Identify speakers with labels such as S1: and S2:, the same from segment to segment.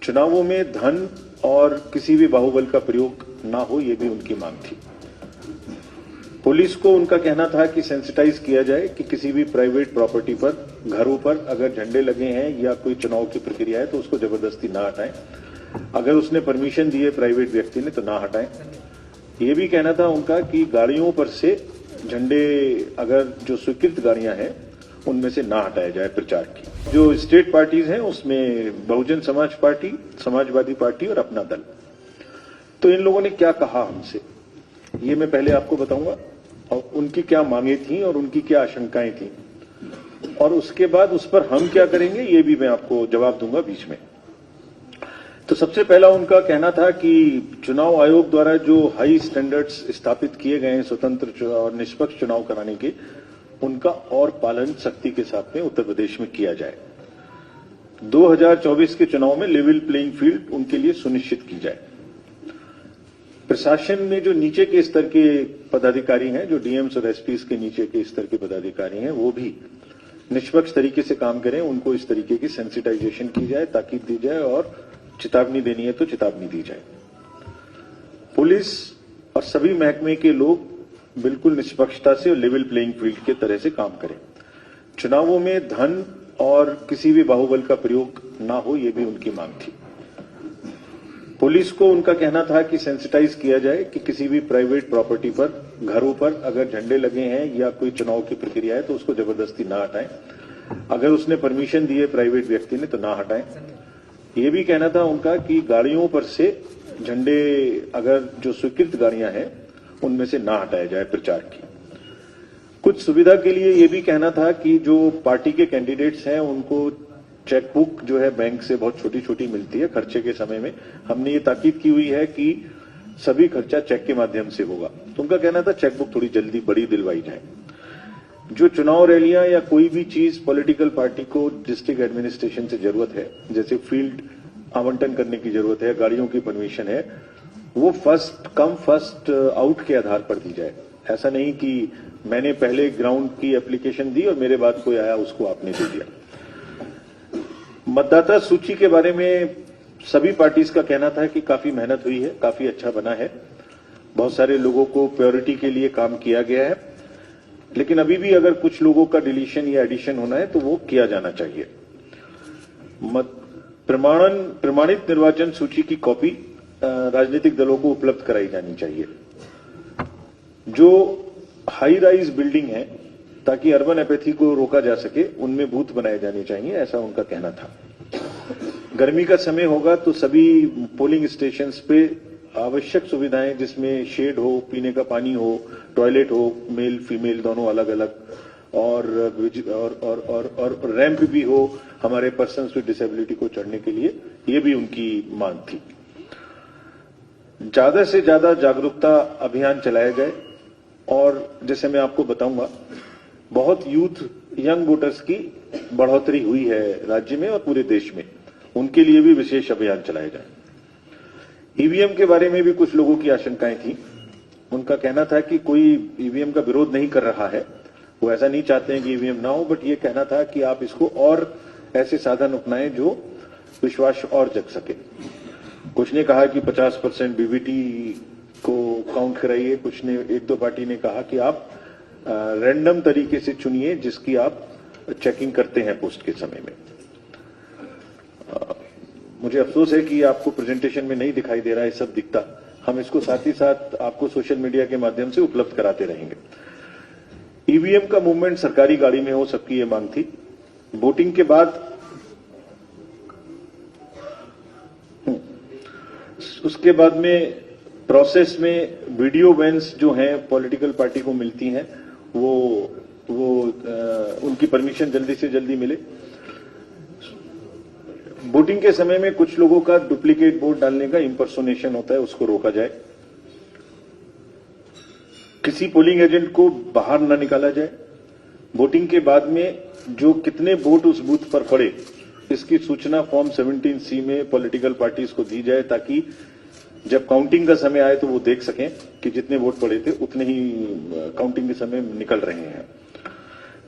S1: चुनावों में धन और किसी भी बाहुबल का प्रयोग ना हो, ये भी उनकी मांग थी। पुलिस को उनका कहना था कि सेंसिटाइज किया जाए कि किसी भी प्राइवेट प्रॉपर्टी पर, घरों पर अगर झंडे लगे हैं या कोई चुनाव की प्रक्रिया है तो उसको जबरदस्ती ना हटाएं। अगर उसने परमिशन दी है प्राइवेट व्यक्ति ने तो ना हटाएं। ये भी कहना था उनका कि गाड़ियों पर से झंडे अगर जो स्वीकृत गाड़ियां हैं उनमें से ना हटाया जाए प्रचार की। जो स्टेट पार्टीज हैं उसमें बहुजन समाज पार्टी, समाजवादी पार्टी और अपना दल। तो इन लोगों ने क्या कहा हमसे, ये मैं पहले आपको बताऊंगा, और उनकी क्या मांगे थी और उनकी क्या आशंकाएं थी, और उसके बाद उस पर हम क्या करेंगे ये भी मैं आपको जवाब दूंगा बीच में। तो सबसे पहला उनका कहना था कि चुनाव आयोग द्वारा जो हाई स्टैंडर्ड्स स्थापित किए गए हैं स्वतंत्र और निष्पक्ष चुनाव कराने के, उनका और पालन सख्ती के साथ में उत्तर प्रदेश में किया जाए। 2024 के चुनाव में लेवल प्लेइंग फील्ड उनके लिए सुनिश्चित की जाए। प्रशासन में जो नीचे के स्तर के पदाधिकारी हैं, जो डीएम्स और एसपीस के नीचे के स्तर के पदाधिकारी हैं, वो भी निष्पक्ष तरीके से काम करें। उनको इस तरीके की सेंसिटाइजेशन की जाए, ताकीद दी जाए, और चेतावनी देनी है तो चेतावनी दी जाए। पुलिस और सभी महकमे के लोग बिल्कुल निष्पक्षता से और लेवल प्लेइंग फील्ड के तरह से काम करें। चुनावों में धन और किसी भी बाहुबल का प्रयोग ना हो, ये भी उनकी मांग थी। पुलिस को उनका कहना था कि सेंसिटाइज किया जाए कि किसी भी प्राइवेट प्रॉपर्टी पर, घरों पर अगर झंडे लगे हैं या कोई चुनाव की प्रक्रिया है तो उसको जबरदस्ती ना हटाएं। अगर उसने परमिशन दी है प्राइवेट व्यक्ति ने तो ना हटाएं। ये भी कहना था उनका कि गाड़ियों पर से झंडे अगर जो स्वीकृत गाड़ियां हैं उनमें से ना हटाया जाए प्रचार की। कुछ सुविधा के लिए ये भी कहना था कि जो पार्टी के कैंडिडेट्स हैं उनको चेकबुक जो है बैंक से बहुत छोटी छोटी मिलती है खर्चे के समय में। हमने ये ताकीद की हुई है कि सभी खर्चा चेक के माध्यम से होगा। तो उनका कहना था चेकबुक थोड़ी जल्दी बड़ी दिलवाई जाए। जो चुनाव रैलियां या कोई भी चीज पॉलिटिकल पार्टी को डिस्ट्रिक्ट एडमिनिस्ट्रेशन से जरूरत है, जैसे फील्ड आवंटन करने की जरूरत है, गाड़ियों की परमिशन है, वो फर्स्ट कम फर्स्ट आउट के आधार पर दी जाए। ऐसा नहीं कि मैंने पहले ग्राउंड की एप्लीकेशन दी और मेरे बाद कोई आया उसको आपने दे दिया। मतदाता सूची के बारे में सभी पार्टीज का कहना था कि काफी मेहनत हुई है, काफी अच्छा बना है, बहुत सारे लोगों को प्योरिटी के लिए काम किया गया है, लेकिन अभी भी अगर कुछ लोगों का डिलीशन या एडिशन होना है तो वो किया जाना चाहिए। प्रमाणित निर्वाचन सूची की कॉपी राजनीतिक दलों को उपलब्ध कराई जानी चाहिए। जो हाई राइज बिल्डिंग है, ताकि अर्बन एपैथी को रोका जा सके, उनमें बूथ बनाए जाने चाहिए, ऐसा उनका कहना था। गर्मी का समय होगा तो सभी पोलिंग स्टेशंस पे आवश्यक सुविधाएं, जिसमें शेड हो, पीने का पानी हो, टॉयलेट हो, मेल फीमेल दोनों अलग अलग, और रैंप भी हो हमारे पर्सन्स विद डिसेबिलिटी को चढ़ने के लिए, ये भी उनकी मांग थी। ज्यादा से ज्यादा जागरूकता अभियान चलाया जाए, और जैसे मैं आपको बताऊंगा, बहुत यंग वोटर्स की बढ़ोतरी हुई है राज्य में और पूरे देश में, उनके लिए भी विशेष अभियान चलाया जाए। ईवीएम के बारे में भी कुछ लोगों की आशंकाएं थी। उनका कहना था कि कोई ईवीएम का विरोध नहीं कर रहा है, वो ऐसा नहीं चाहते हैं कि ईवीएम ना हो, बट ये कहना था कि आप इसको और ऐसे साधन अपनाएं जो विश्वास और जग सके। कुछ ने कहा कि 50% बीवीटी को काउंट कराइए, कुछ ने, एक दो पार्टी ने कहा कि आप रैंडम तरीके से चुनिए जिसकी आप चेकिंग करते हैं पोस्ट के समय में। मुझे अफसोस है कि आपको प्रेजेंटेशन में नहीं दिखाई दे रहा है, सब दिखता। हम इसको साथ ही साथ आपको सोशल मीडिया के माध्यम से उपलब्ध कराते रहेंगे। ईवीएम का मूवमेंट सरकारी गाड़ी में हो, सबकी ये मांग थी। वोटिंग के बाद उसके बाद में प्रोसेस में वीडियो वैन्स जो हैं पॉलिटिकल पार्टी को मिलती हैं, वो उनकी परमिशन जल्दी से जल्दी मिले। वोटिंग के समय में कुछ लोगों का डुप्लीकेट वोट डालने का इंपर्सोनेशन होता है, उसको रोका जाए। किसी पोलिंग एजेंट को बाहर न निकाला जाए। वोटिंग के बाद में जो कितने वोट उस बूथ पर पड़े, इसकी सूचना फॉर्म 17C में पॉलिटिकल पार्टीज को दी जाए, ताकि जब काउंटिंग का समय आए तो वो देख सकें कि जितने वोट पड़े थे उतने ही काउंटिंग के समय निकल रहे हैं।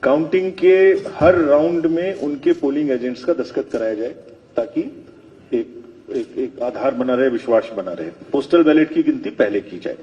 S1: काउंटिंग के हर राउंड में उनके पोलिंग एजेंट्स का दस्तखत कराया जाए, ताकि एक एक आधार बना रहे, विश्वास बना रहे। पोस्टल बैलेट की गिनती पहले की जाए।